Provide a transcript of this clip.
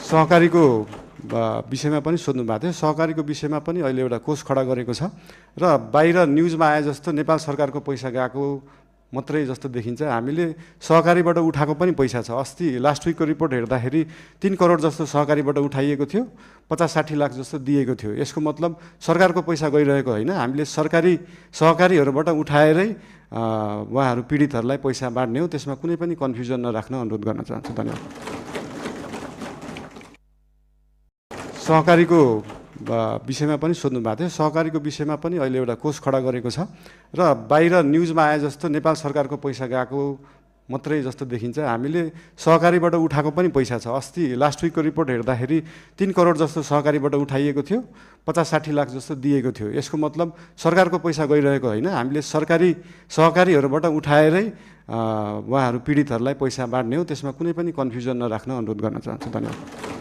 सहकारीको विषयमा पनि सोध्नु भएको थियो। सहकारीको विषयमा पनि अहिले एउटा कोष खडा गरेको छ र बाहिर न्युजमा आए जस्तो नेपाल सरकारको पैसा गएको मात्रै जस्तो देखिन्छ। हामीले सहकारीबाट उठाएको पनि पैसा छ। अस्ति लास्ट विकको रिपोर्ट हेर्दाखेरि 3 करोड जस्तो सहकारीबाट उठाइएको थियो, 50-60 लाख जस्तो दिएको थियो। यसको मतलब सरकारको पैसा गइरहेको होइन, हामीले सहकारीहरूबाट उठाएरै उहाँहरू पीडितहरूलाई पैसा बाँड्ने हो। त्यसमा कुनै पनि कन्फ्युजन नराख्न अनुरोध गर्न चाहन्छु। धन्यवाद। सहकारीको विषयमा पनि सोध्नु भएको थियो। सहकारीको विषयमा पनि अहिले एउटा कोष खडा गरेको छ र बाहिर न्युजमा आए जस्तो नेपाल सरकारको पैसा गएको मात्रै जस्तो देखिन्छ। हामीले सहकारीबाट उठाएको पनि पैसा छ। अस्ति लास्ट विकको रिपोर्ट हेर्दाखेरि 3 करोड जस्तो सहकारीबाट उठाइएको थियो, 50-60 लाख जस्तो दिएको थियो। यसको मतलब सरकारको पैसा गइरहेको होइन, हामीले सहकारीहरूबाट उठाएरै उहाँहरू पीडितहरूलाई पैसा बाँड्ने हो। त्यसमा कुनै पनि कन्फ्युजन नराख्न अनुरोध गर्न चाहन्छु। धन्यवाद।